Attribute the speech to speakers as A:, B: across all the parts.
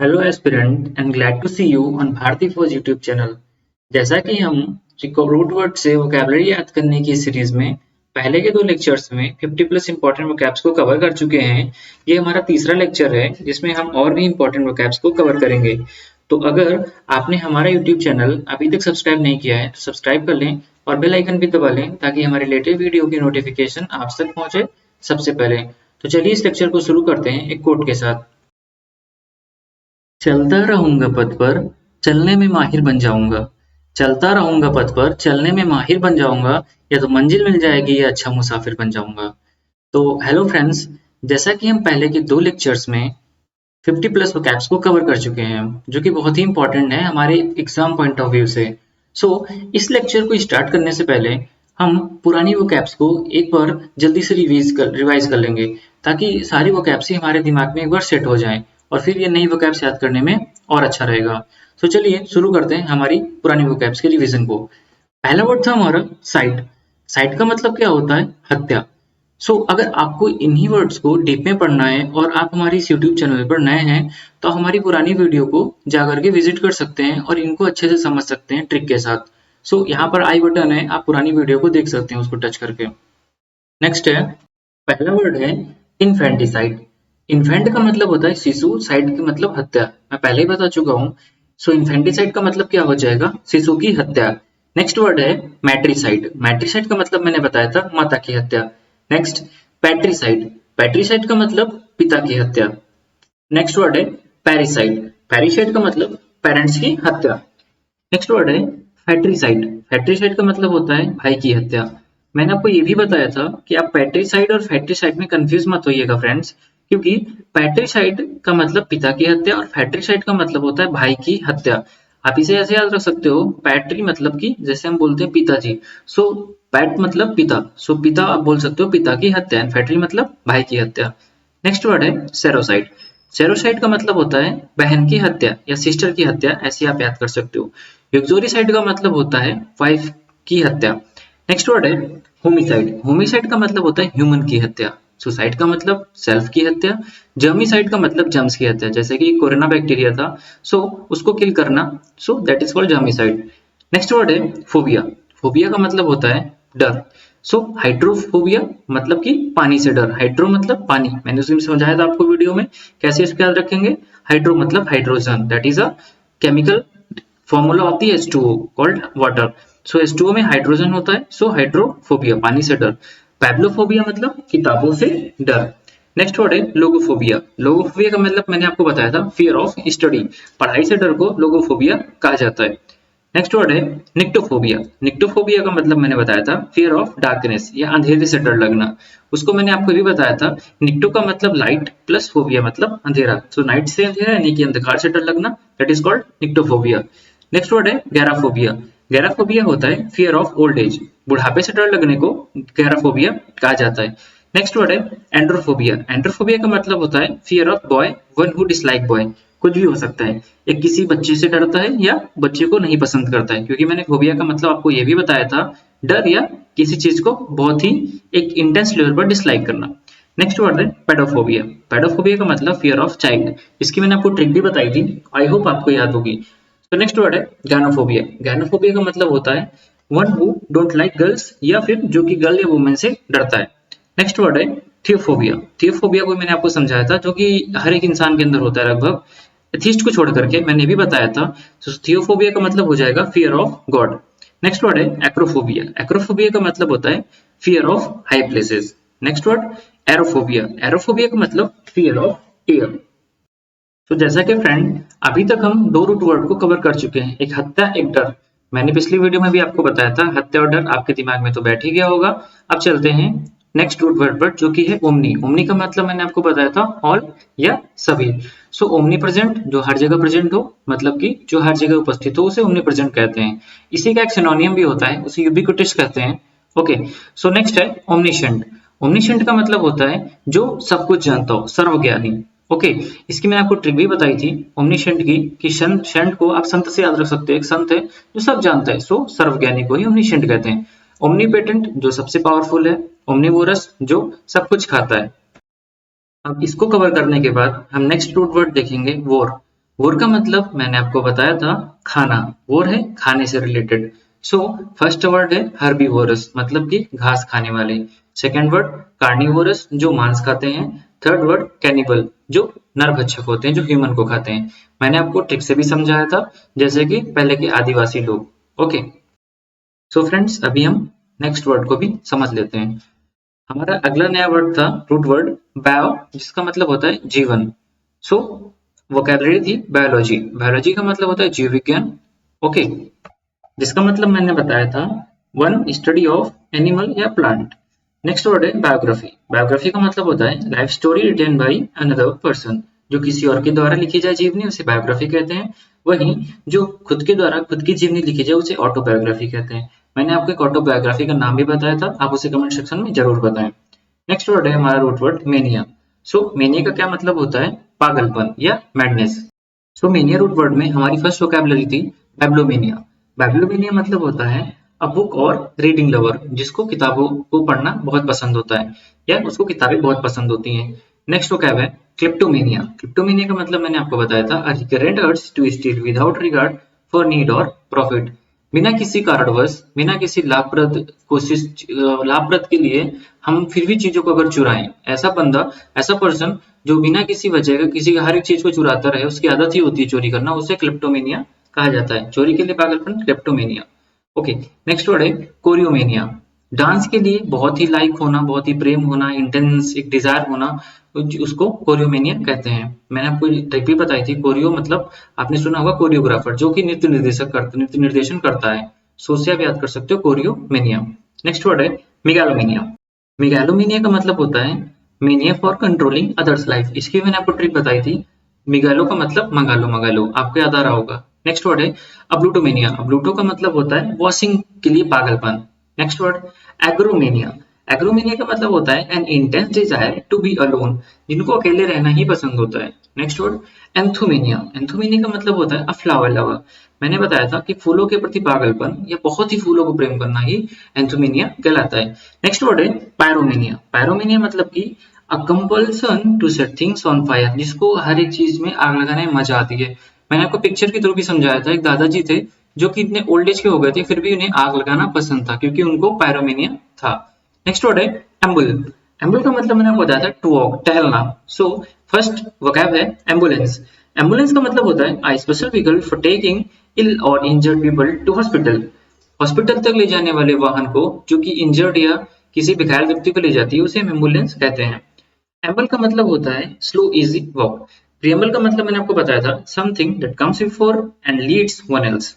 A: Hello aspirant and glad to see you on Bharti for YouTube channel. जैसा कि हम root word से vocabulary याद करने की सीरीज में पहले के 2 लेक्चर्स में 50 प्लस इंपॉर्टेंट वोकैब्स को कवर कर चुके हैं। ये हमारा तीसरा लेक्चर है जिसमें हम और भी इंपॉर्टेंट वोकैब्स को कवर करेंगे। तो अगर आपने हमारा यूट्यूब चैनल अभी तक सब्सक्राइब नहीं किया है तो सब्सक्राइब कर लें और बेल आइकन भी दबा लें ताकि हमारे लेटेस्ट वीडियो की नोटिफिकेशन आप तक पहुंचे सबसे पहले। तो चलिए इस लेक्चर को शुरू करते हैं एक कोट के साथ। चलता रहूंगा पथ पर, चलने में माहिर बन जाऊंगा। चलता रहूंगा पथ पर, चलने में माहिर बन जाऊंगा। या तो मंजिल मिल जाएगी या अच्छा मुसाफिर बन जाऊंगा। तो हेलो फ्रेंड्स, जैसा कि हम पहले के 2 लेक्चर्स में 50 प्लस वोकैब्स को कवर कर चुके हैं जो कि बहुत ही इंपॉर्टेंट है हमारे एग्जाम पॉइंट ऑफ व्यू से। सो इस लेक्चर को स्टार्ट करने से पहले हम पुरानी वोकैब्स को एक बार जल्दी से रिवाइज कर लेंगे ताकि सारी वोकैब्स ही हमारे दिमाग में एक बार सेट हो जाएं और फिर ये नई वोकैब्स याद करने में और अच्छा रहेगा। तो चलिए शुरू करते हैं हमारी पुरानी वोकैब्स के रिवीजन को। पहला वर्ड था हमारा साइट। साइट का मतलब क्या होता है? हत्या। अगर आपको इन्हीं वर्ड्स को डीप में पढ़ना है और आप हमारे इस यूट्यूब चैनल पर नए हैं तो हमारी पुरानी वीडियो को जाकर के विजिट कर सकते हैं और इनको अच्छे से समझ सकते हैं ट्रिक के साथ। यहाँ पर आई बटन है, आप पुरानी वीडियो को देख सकते हैं उसको टच करके। नेक्स्ट है, पहला वर्ड है इन्फेंटिसाइड। इन्फेंट का मतलब होता है शिशु, साइड का मतलब हत्या। मैं पहले ही बता चुका हूँ। इन्फेंटिसाइड का मतलब क्या हो जाएगा? शिशु की हत्या। नेक्स्ट वर्ड है मैट्रिसाइड। मैट्रिसाइड का मतलब मैंने बताया था माता की हत्या। नेक्स्ट पैट्रिसाइड। पैट्रिसाइड का मतलब पिता की हत्या। नेक्स्ट वर्ड है पैरिसाइड। पैरिसाइड का मतलब पेरेंट्स की हत्या। नेक्स्ट वर्ड है फैट्रिसाइड। फैट्रिसाइड का मतलब होता है भाई की हत्या। मैंने आपको ये भी बताया था कि आप पैट्रिसाइड और फैट्रिसाइड में कंफ्यूज मत होइएगा फ्रेंड्स, क्योंकि पैट्रिसाइड का मतलब पिता की हत्या और फैट्रिसाइड का मतलब होता है भाई की हत्या। आप इसे ऐसे याद रख सकते हो, पैट्री मतलब कि जैसे हम बोलते हैं पिताजी, सो पैट मतलब पिता, सो पिता आप बोल सकते हो पिता की हत्या एंड फैट्री मतलब भाई की हत्या। नेक्स्ट वर्ड है सेरोसाइड। सेरोसाइड का मतलब होता है बहन की हत्या या सिस्टर की हत्या, ऐसे आप याद कर सकते हो। यूक्सोरिसाइड का मतलब होता है वाइफ की हत्या। नेक्स्ट वर्ड है होमिसाइड। होमिसाइड का मतलब होता है ह्यूमन की हत्या। सुसाइड का मतलब सेल्फ की हत्या। जर्मिसाइड का मतलब जर्म्स की हत्या, जैसे कि कोरोना बैक्टीरिया था, उसको किल करना, that is called germicide. Next word है फोबिया। फोबिया का मतलब होता है डर। हाइड्रोफोबिया मतलब कि पानी से डर। हाइड्रो मतलब पानी, मैंने उसी में समझाया था आपको वीडियो में कैसे इसको याद रखेंगे। हाइड्रो मतलब hydrogen, that is a chemical formula of the H2O called water. H2O में हाइड्रोजन होता है, हाइड्रोफोबिया पानी से डर। पैब्लोफोबिया मतलब किताबों से डर। नेक्स्ट वर्ड है लोगोफोबिया। लोगोफोबिया का मतलब मैंने आपको बताया था फियर ऑफ स्टडी, पढ़ाई से डर को लोगोफोबिया कहा जाता है। नेक्स्ट वर्ड है निक्टोफोबिया। निक्टोफोबिया का मतलब मैंने बताया था फियर ऑफ डार्कनेस या अंधेरे से डर लगना, उसको मैंने आपको भी बताया था। निक्टो का मतलब लाइट प्लस फोबिया मतलब अंधेरा, नाइट से अंधेरा यानी कि अंधकार से डर लगना, that is called nyctophobia. Next word है गैराफोबिया। गैराफोबिया होता है फियर ऑफ ओल्ड एज, बुढ़ापे से डर लगने को गैराफोबिया कहा जाता है। नेक्स्ट वर्ड है एंड्रोफोबिया। एंड्रोफोबिया का मतलब होता है fear of boy, one who dislike boy, कुछ भी हो सकता है, एक किसी बच्चे से डरता है या बच्चे को नहीं पसंद करता है, क्योंकि मैंने फोबिया का मतलब आपको ये भी बताया था डर या किसी चीज को बहुत ही एक इंटेंस लेवल पर डिसलाइक करना। नेक्स्ट वर्ड है पेडोफोबिया। पेडोफोबिया का मतलब फियर ऑफ चाइल्ड, इसकी मैंने आपको ट्रिक भी बताई थी, आई होप आपको याद होगी। तो नेक्स्ट वर्ड है गैनोफोबिया। गैनोफोबिया का मतलब होता है one who don't like girls या फिर जो कि गर्ल या वुमेन से डरता है। नेक्स्ट वर्ड है थियोफोबिया। थियोफोबिया को मैंने आपको समझाया था जो कि हर एक इंसान के अंदर होता है लगभग, एथिस्ट को छोड़ करके, मैंने भी बताया था। थियोफोबिया का मतलब हो जाएगा fear of God. Next word है एक्रोफोबिया। एक्रोफोबिया का मतलब होता है fear of high places. Next word aerophobia. Aerophobia का मतलब फियर ऑफ एयर। जैसा कि फ्रेंड अभी तक हम 2 रूट वर्ड को कवर कर चुके हैं, एक हत्या एक डर। मैंने पिछली वीडियो में भी आपको बताया था हत्या और डर आपके दिमाग में तो बैठ ही गया होगा। अब चलते हैं नेक्स्ट रूट वर्ड पर जो कि है ओमनी। ओमनी का मतलब मैंने आपको बताया था ऑल या सभी। ओमनी प्रेजेंट जो हर जगह प्रेजेंट हो, मतलब कि जो हर जगह उपस्थित हो, उसे ओमनी प्रेजेंट कहते हैं। इसी का एक सिनोनियम भी होता है, उसे यूबिक्विटस कहते हैं। ओके, नेक्स्ट है ओमनिशेंट। ओमनिशेंट का मतलब होता है जो सब कुछ जानता हो, सर्वज्ञानी। ओके, इसकी मैंने आपको ट्रिक भी बताई थी ओमनिशेंट की कि शेंट को आप संत से याद रख सकते हो, एक संत है जो सब जानता है, सर्वज्ञानी को ही ओमनिशेंट कहते हैं। ओमनीपेटेंट जो सबसे पावरफुल है। ओमनीवोरस जो सब कुछ खाता है। अब इसको कवर करने के बाद हम नेक्स्ट रूट वर्ड देखेंगे वॉर। वोर का मतलब मैंने आपको बताया था खाना, वोर है खाने से रिलेटेड। सो फर्स्ट वर्ड है हर्बीवोरस मतलब कि घास खाने वाले। सेकंड वर्ड कार्निवोरस जो मांस खाते हैं। थर्ड वर्ड कैनिबल जो नरभक्षक होते हैं, जो ह्यूमन को खाते हैं। मैंने आपको ट्रिक से भी समझाया था, जैसे कि पहले के आदिवासी लोग। ओके, सो फ्रेंड्स अभी हम नेक्स्ट वर्ड को भी समझ लेते हैं। हमारा अगला नया वर्ड था रूट वर्ड बायो, जिसका मतलब होता है जीवन। सो वोकैबुलरी थी बायोलॉजी। बायोलॉजी का मतलब होता है जीव विज्ञान। ओके, जिसका मतलब मैंने बताया था वन स्टडी ऑफ एनिमल या प्लांट। नेक्स्ट वर्ड है बायोग्राफी। बायोग्राफी का मतलब होता है life story written by another person, जो किसी और के द्वारा लिखी जाए जीवनी उसे बायोग्राफी कहते हैं। वहीं जो खुद के द्वारा खुद की जीवनी लिखी जाए उसे ऑटोबायोग्राफी कहते हैं। मैंने आपको एक ऑटोबायोग्राफी का नाम भी बताया था, आप उसे कमेंट सेक्शन में जरूर बताएं। नेक्स्ट वर्ड है हमारा रूट वर्ड मेनिया। सो मेनिया का क्या मतलब होता है? पागलपन या मैडनेस। सो मेनिया रूट वर्ड में हमारी फर्स्ट वोकैबुलरी थी बैब्लोमेनिया। बैब्लोमेनिया मतलब होता है अ बुक और रीडिंग लवर, जिसको किताबों को पढ़ना बहुत पसंद होता है या उसको किताबें बहुत पसंद होती हैं। नेक्स्ट वोकैब है क्लिप्टोमेनिया। क्लिप्टोमेनिया का मतलब मैंने आपको बताया था a recurrent urge to steal without regard for need और प्रॉफिट। बिना किसी कारणवश, बिना किसी लाभप्रद कोशिश, लाभप्रद के लिए हम फिर भी चीजों को अगर चुराएं, ऐसा बंदा, ऐसा पर्सन जो बिना किसी वजह का किसी का हर एक चीज को चुराता रहे, उसकी आदत ही होती है चोरी करना, उसे क्लिप्टोमेनिया कहा जाता है। चोरी के लिए पागलपन क्लिप्टोमेनिया। ओके, नेक्स्ट वर्ड है कोरियोमेनिया। डांस के लिए बहुत ही लाइक होना, बहुत ही प्रेम होना, इंटेंस एक डिजायर होना, उसको कोरियोमेनिया कहते हैं। मैंने आपको ट्रिक भी बताई थी। कोरियो मतलब आपने सुना होगा कोरियोग्राफर, जो कि नृत्य निर्देशन करता है। सो से आप याद कर सकते हो कोरियोमेनिया। नेक्स्ट वर्ड है मिगैलोमेनिया। मिगैलोमेनिया का मतलब होता है mania for controlling others life. इसकी मैंने आपको ट्रिक बताई थी। मिगालो का मतलब मंगालो, मंगालो आपको याद आ रहा होगा। नेक्स्ट वर्ड है अब्लूटोमेनिया। अब्लूटो का मतलब होता है वॉशिंग के लिए पागलपन। Next word एग्रोमेनिया। एग्रोमेनिया का मतलब होता है an intense desire to be alone, जिनको अकेले रहना ही पसंद होता है। Next word एंथोमेनिया। एंथोमेनिया का मतलब होता है अ फ्लावर लवर। मैंने बताया था कि फूलों के प्रति पागलपन या बहुत ही फूलों को प्रेम करना ही एंथोमेनिया कहलाता है। नेक्स्ट वर्ड है पायरोमेनिया। पायरोमेनिया मतलब कि a compulsion to set things on fire, जिसको हर एक चीज में आग लगाने में मजा आती है। मैंने आपको पिक्चर के थ्रू भी समझाया था। एक दादाजी थे जो कि इतने ओल्ड एज के हो गए थे, फिर भी उन्हें आग लगाना पसंद था, क्योंकि उनको पायरोमेनिया था। नेक्स्ट वर्ड है एम्बुल। एम्बुल का मतलब मैंने आपको बताया था टू वॉक, टहलना। सो फर्स्ट वोकैब है एम्बुलेंस। एम्बुलेंस का मतलब होता है a special vehicle for taking ill or injured people to hospital. Hospital तक ले जाने वाले वाहन को जो कि इंजर्ड या किसी भी घायल व्यक्ति को ले जाती है, उसे हम एम्बुलेंस कहते हैं। एम्बल का मतलब होता है स्लो इजी वॉक। प्रियम्बल का मतलब मैंने आपको बताया था something that comes before and leads one else.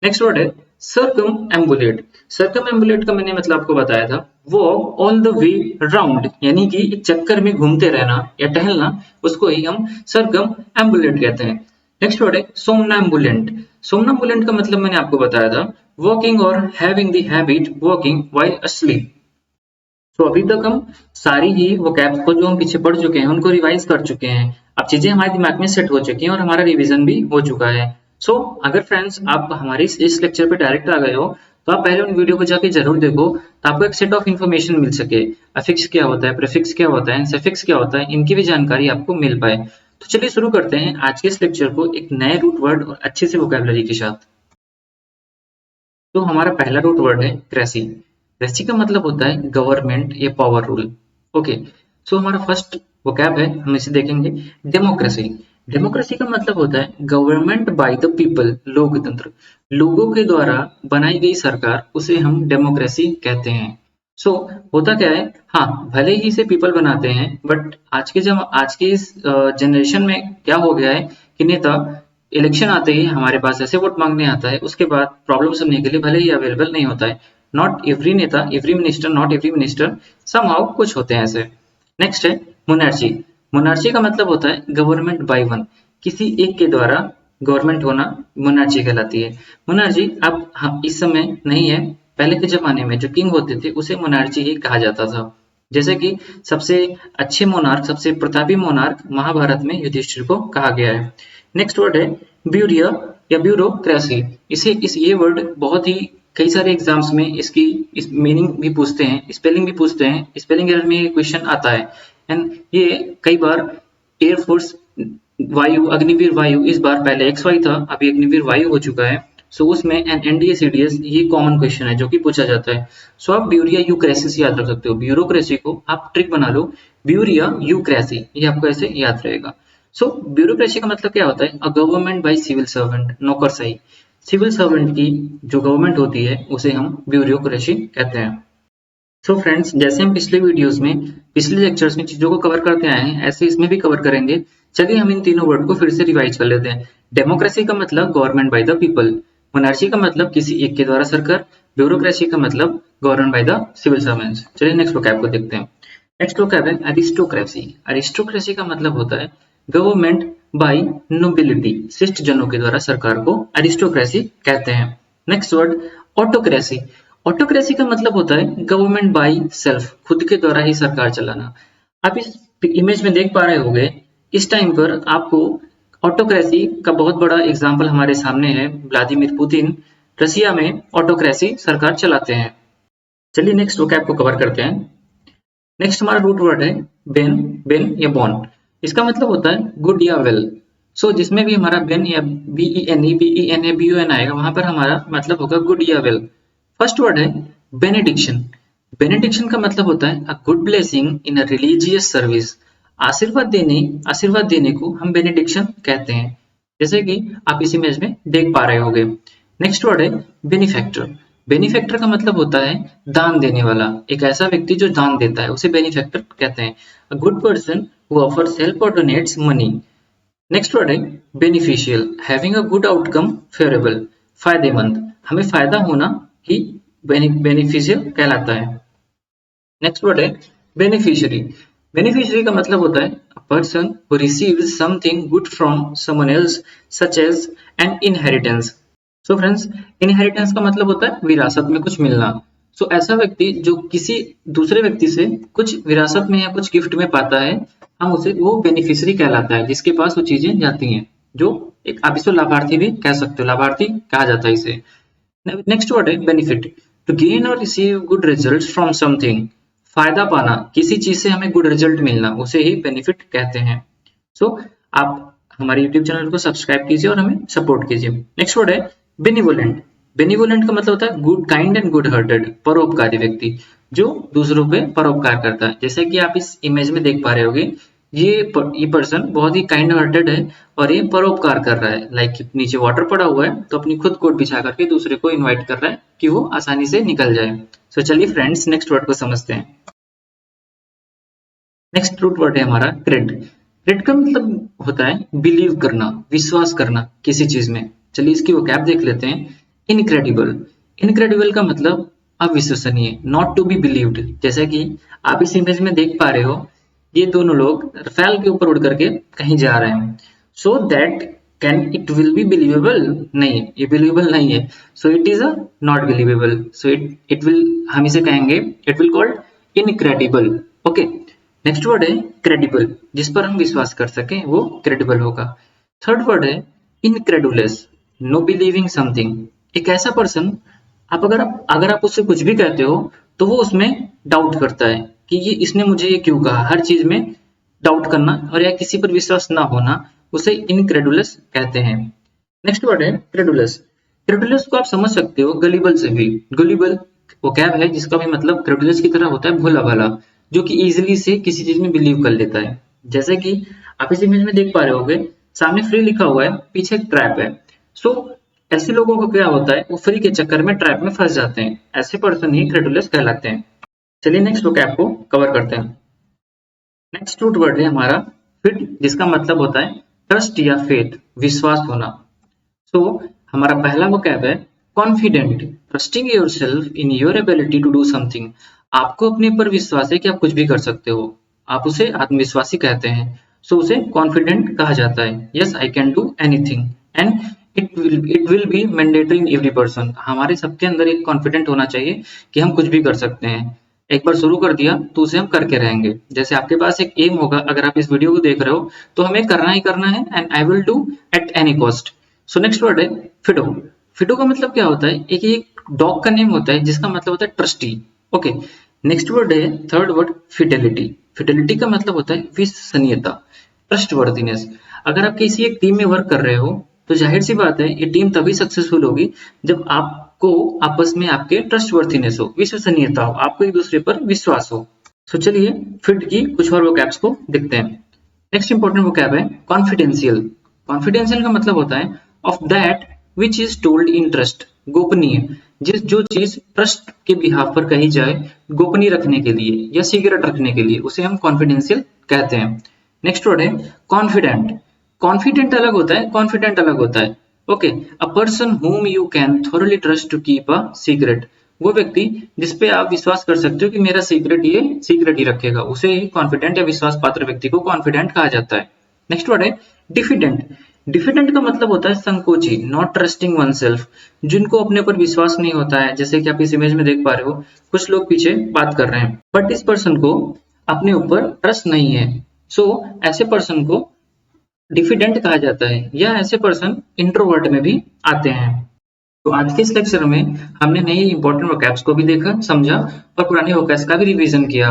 A: Next word है सर्कम एम्बुलेट। सर्कम एम्बुलेट का मैंने मतलब आपको बताया था walk all the way round, यानी कि एक चक्कर में घूमते रहना या टहलना, उसको ही हम सर्कम एम्बुलेट कहते हैं। नेक्स्ट वर्ड है सोमनाम्बुलेंट। सोमनाम्बुलेंट का मतलब मैंने आपको बताया था वॉकिंग और having the habit walking while asleep। तो अभी तक हम सारी ही वोकैब्स को जो हम पीछे पढ़ चुके हैं उनको रिवाइज कर चुके हैं। अब चीजें हमारे दिमाग में सेट हो चुकी हैं और हमारा रिवीजन भी हो चुका है। सो अगर फ्रेंड्स आप हमारे इस लेक्चर पे डायरेक्ट आ गए हो, तो आप पहले उन वीडियो को जाके जरूर देखो, तो आपको एक सेट ऑफ इन्फॉर्मेशन मिल सके। अफिक्स क्या होता है, प्रीफिक्स क्या होता है, सफिक्स क्या होता है, इनकी भी जानकारी आपको मिल पाए। तो चलिए शुरू करते हैं आज के इस लेक्चर को एक नए रूट वर्ड और अच्छे से वोकैबुलरी के साथ। तो हमारा पहला रूट वर्ड है क्रेसी। क्रेसी का मतलब होता है गवर्नमेंट या पावर रूल। ओके, सो हमारा फर्स्ट वोकैब है, हम इसे देखेंगे डेमोक्रेसी। डेमोक्रेसी का मतलब होता है गवर्नमेंट बाय द पीपल, लोकतंत्र। लोगों के द्वारा बनाई गई सरकार, उसे हम डेमोक्रेसी कहते हैं। सो होता क्या है, हाँ भले ही इसे पीपल बनाते हैं, बट आज के इस जनरेशन में क्या हो गया है कि नेता इलेक्शन आते ही हमारे पास ऐसे वोट मांगने आता है, उसके बाद प्रॉब्लम सुनने के लिए भले ही अवेलेबल नहीं होता है। नॉट एवरी नेता, every minister, not every minister, somehow कुछ होते हैं ऐसे। नेक्स्ट है मोनार्ची। मोनार्ची का मतलब होता है गवर्नमेंट बाय वन, किसी एक के द्वारा गवर्नमेंट होना मोनार्ची कहलाती है। मोनार्ची अब इस समय नहीं है, पहले के जमाने में जो किंग होते थे उसे मोनार्ची ही कहा जाता था। जैसे कि सबसे अच्छे मोनार्क, सबसे प्रतापी मोनार्क महाभारत में युधिष्ठिर को कहा गया है। नेक्स्ट वर्ड है ब्यूरिया या ब्यूरोक्रेसी। इस ये वर्ड बहुत ही कई सारे एग्जाम्स में इसकी इस मीनिंग भी पूछते हैं, स्पेलिंग भी पूछते हैं। स्पेलिंग एरर में क्वेश्चन आता है, एंड ये कई बार एयरफोर्स वायु, अग्निवीर वायु इस बार पहले XY था, अभी अग्निवीर वायु हो चुका है। सो उसमें एन NDA CDS ये कॉमन क्वेश्चन है जो कि पूछा जाता है। सो आप ब्यूरिया यूक्रेसिस याद रख सकते हो, ब्यूरोक्रेसी को आप ट्रिक बना लो, ब्यूरिया यूक्रेसी, ये आपको ऐसे याद रहेगा। सो ब्यूरोक्रेसी का मतलब क्या होता है? A government by civil servant, नौकरशाही। सिविल सर्वेंट की जो गवर्नमेंट होती है उसे हम ब्यूरोक्रेसी कहते हैं। सो फ्रेंड्स, जैसे हम पिछले वीडियोस में, पिछले लेक्चर्स में चीजों को कवर करते आए हैं, ऐसे इसमें भी कवर करेंगे। चलिए हम इन तीनों वर्ड को फिर से रिवाइज कर लेते हैं। डेमोक्रेसी का मतलब government by the people, monarchy का मतलब किसी एक के द्वारा सरकार, ब्यूरोक्रेसी का मतलब government by the civil servants. चलिए नेक्स्ट वोकैब को देखते हैं। नेक्स्ट वोकैब है अरिस्टोक्रेसी। अरिस्टोक्रेसी का मतलब होता है गवर्नमेंट बाय नोबिलिटी, शिष्ट जनों के द्वारा सरकार को अरिस्टोक्रेसी कहते हैं। Next word autocracy. ऑटोक्रेसी का मतलब होता है गवर्नमेंट बाय सेल्फ, खुद के द्वारा ही सरकार चलाना। आप इस इमेज में देख पा रहे होंगे, इस टाइम पर आपको ऑटोक्रेसी का बहुत बड़ा एग्जाम्पल हमारे सामने है। व्लादिमीर पुतिन रसिया में ऑटोक्रेसी सरकार चलाते हैं। चलिए नेक्स्ट वोकैब को कवर करते हैं। नेक्स्ट हमारा रूट वर्ड है बेन, बेन या बॉन। इसका मतलब होता है गुड या वेल। सो जिसमें भी हमारा बेन या BENE BUN आएगा, वहां पर हमारा मतलब होगा गुड या वेल। फर्स्ट वर्ड है बेनेडिक्शन। बेनेडिक्शन का मतलब होता है a good blessing in a religious service. आशीर्वाद देने को हम बेनेडिक्शन कहते हैं, जैसे कि आप इस इमेज में देख पा रहे होंगे। नेक्स्ट वर्ड है बेनिफैक्टर। बेनिफैक्टर का मतलब होता है दान देने वाला, एक ऐसा व्यक्ति जो दान देता है उसे बेनिफैक्टर कहते हैं। A good person who offers help और डोनेट्स मनी। नेक्स्ट वर्ड है beneficial, having a good outcome, favourable, फायदेमंद, हमें फायदा होना ही बेनिफिशियल कहलाता है। नेक्स्ट वर्ड है बेनिफिशियरी। बेनिफिशियरी का मतलब होता है a person who receives something good from someone else, such as an inheritance. So friends, inheritance का मतलब होता है विरासत में कुछ मिलना। सो ऐसा व्यक्ति जो किसी दूसरे व्यक्ति से कुछ विरासत में या कुछ गिफ्ट में पाता है, हम उसे वो बेनिफिशियरी कहलाता है, जिसके पास वो चीजें जाती हैं। जो एक आप इसको लाभार्थी भी कह सकते हो, लाभार्थी कहा जाता है इसे। नेक्स्ट वर्ड है बेनिफिट। टू गेन और receive good result from something, फायदा पाना, किसी चीज से हमें गुड रिजल्ट मिलना, उसे ही बेनिफिट कहते हैं। सो आप हमारे यूट्यूब चैनल को सब्सक्राइब कीजिए और हमें सपोर्ट कीजिए। नेक्स्ट वर्ड है बेनिवोलेंट। बेनिवोलेंट का मतलब होता है good, kind and good hearted, परोपकारी व्यक्ति जो दूसरों पे परोपकार करता है। जैसे कि आप इस इमेज में देख पा रहे होगे, ये पर्सन बहुत ही काइंड हार्टेड है और ये परोपकार कर रहा है। लाइक नीचे वाटर पड़ा हुआ है तो अपनी खुद कोट बिछा करके दूसरे को इनवाइट कर रहा है कि वो आसानी से निकल जाए। सो चलिए फ्रेंड्स, नेक्स्ट वर्ड को समझते हैं। नेक्स्ट रूट वर्ड है हमारा क्रेड। क्रेड का मतलब होता है बिलीव करना, विश्वास करना किसी चीज में। चलिए इसकी वोकैब देख लेते हैं। इनक्रेडिबल। इनक्रेडिबल का मतलब अविश्वसनीय, नॉट टू बी बिलीव्ड। जैसे कि आप इस इमेज में देख पा रहे हो, ये दोनों लोग रफेल के ऊपर उड़ करके कहीं जा रहे हैं। So that can it will be believable? नहीं, ये बिलीवेबल नहीं है। So it is a not believable. So it will, हम इसे कहेंगे, it will called incredible. Okay. Next word है क्रेडिबल, जिस पर हम विश्वास कर सकें वो क्रेडिबल होगा। थर्ड वर्ड है इनक्रेडुलस, नो बिलीविंग समथिंग। एक ऐसा पर्सन, आप अगर आप उससे कुछ भी कहते हो तो वो उसमें डाउट करता है कि ये इसने मुझे ये क्यों कहा। हर चीज में डाउट करना और या किसी पर विश्वास ना होना, उसे इनक्रेडुलस कहते हैं। नेक्स्ट वर्ड है क्रेडुलस। क्रेडुलस को आप समझ सकते हो गलीबल से भी। गलीबल वो कैब है जिसका भी मतलब क्रेडुलस की तरह होता है भोला भाला, जो कि इजीली से किसी चीज में बिलीव कर लेता है। जैसे कि आप इस इमेज में देख पा रहे होगे, सामने फ्री लिखा हुआ है, पीछे एक ट्रैप है। सो ऐसे लोगों को क्या होता है, वो फ्री के चक्कर में ट्रैप में फंस जाते हैं। ऐसे पर्सन ही क्रेडुलस कहलाते हैं। चलिए नेक्स्ट वोकैब को कवर करते हैं। नेक्स्ट रूट वर्ड है हमारा फिट, जिसका मतलब होता है ट्रस्ट या फेथ, विश्वास होना। सो हमारा पहला वोकैब है confident, trusting yourself in your ability to do something. आपको अपने पर विश्वास है कि आप कुछ भी कर सकते हो, आप उसे आत्मविश्वासी कहते हैं। सो उसे कॉन्फिडेंट कहा जाता है। Yes, I can do anything and it will be mandatory in every person. हमारे सबके अंदर एक कॉन्फिडेंट होना चाहिए कि हम कुछ भी कर सकते हैं। एक बार शुरू कर दिया तो उसे हम करके रहेंगे। जैसे आपके पास एक एम होगा, अगर आप इस वीडियो को देख रहे हो तो हमें करना ही करना है, and I will do at any cost. So next word है फिडो। फिडो का मतलब क्या होता है, एक डॉग का नेम होता है जिसका मतलब होता है ट्रस्टी। ओके। नेक्स्ट वर्ड है थर्ड वर्ड फिडेलिटी। फिडेलिटी का मतलब होता है विश्वसनीयता। ट्रस्टवर्थीनेस। अगर आप किसी एक टीम में वर्क कर रहे हो तो जाहिर सी बात है ये टीम तभी सक्सेसफुल होगी जब आपको आपस में आपके ट्रस्टवर्थीनेस हो, विश्वसनीयता हो, आपको एक दूसरे पर विश्वास हो। तो चलिए फिट की कुछ और वोकैब्स को देखते हैं। नेक्स्ट इंपॉर्टेंट वोकैब है कॉन्फिडेंशियल। कॉन्फिडेंशियल का मतलब होता है of that which is told in trust, गोपनीय। जो चीज ट्रस्ट के बिहाफ पर कही जाए गोपनीय रखने के लिए या सीक्रेट रखने के लिए, उसे हम कॉन्फिडेंशियल कहते हैं। नेक्स्ट वर्ड है कॉन्फिडेंट। कॉन्फिडेंट अलग होता है, कॉन्फिडेंट अलग होता है। Okay, a person whom you can thoroughly trust to keep a secret। वो व्यक्ति जिसपे आप विश्वास कर सकते हो कि मेरा सीक्रेट ये सीक्रेट ही रखेगा, उसे ही कॉन्फिडेंट या विश्वास पात्र व्यक्ति को कॉन्फिडेंट कहा जाता है। नेक्स्ट वर्ड है डिफिडेंट। डिफिडेंट का मतलब होता है संकोची, नॉट ट्रस्टिंग वन सेल्फ। जिनको अपने पर विश्वास नहीं होता है, जैसे कि आप इस इमेज में देख पा रहे हो, कुछ लोग पीछे बात कर रहे हैं बट इस पर्सन को अपने ऊपर ट्रस्ट नहीं है। सो ऐसे पर्सन को डिफिडेंट कहा जाता है, या ऐसे पर्सन इंट्रोवर्ट में भी आते हैं। तो आज के इस लेक्चर में हमने नई इंपॉर्टेंट वोकैब्स को भी देखा, समझा और पुराने वोकैब्स का भी रिवीजन किया।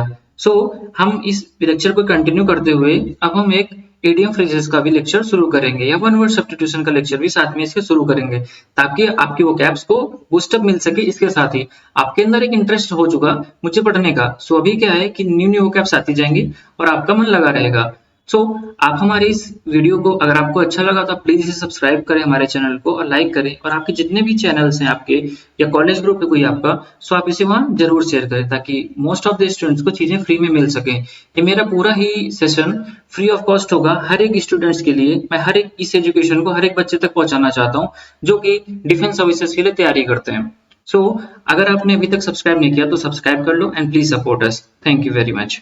A: हम इस लेक्चर को कंटिन्यू करते हुए अब हम एक इडियम फ्रेजेस का भी लेक्चर शुरू करेंगे, या वन वर्ड सब्स्टिट्यूशन का लेक्चर भी साथ में इसके शुरू करेंगे, ताकि आपकी वोकैब्स को बूस्टअप मिल सके। इसके साथ ही आपके अंदर एक इंटरेस्ट हो चुका मुझे पढ़ने का, सो अभी क्या है कि न्यू वोकैब्स आती जाएंगी और आपका मन लगा रहेगा। आप हमारे इस वीडियो को, अगर आपको अच्छा लगा तो प्लीज इसे सब्सक्राइब करें हमारे चैनल को और लाइक करें, और आपके जितने भी चैनल्स हैं आपके या कॉलेज ग्रुप है कोई आपका, सो आप इसे वहां जरूर शेयर करें, ताकि मोस्ट ऑफ द स्टूडेंट्स को चीजें फ्री में मिल सके। ये मेरा पूरा ही सेशन फ्री ऑफ कॉस्ट होगा हर एक स्टूडेंट्स के लिए। मैं हर एक इस एजुकेशन को हर एक बच्चे तक पहुंचाना चाहता हूँ जो कि डिफेंस सर्विसेज के लिए तैयारी करते हैं। अगर आपने अभी तक सब्सक्राइब नहीं किया तो सब्सक्राइब कर लो and please support us. Thank you very much.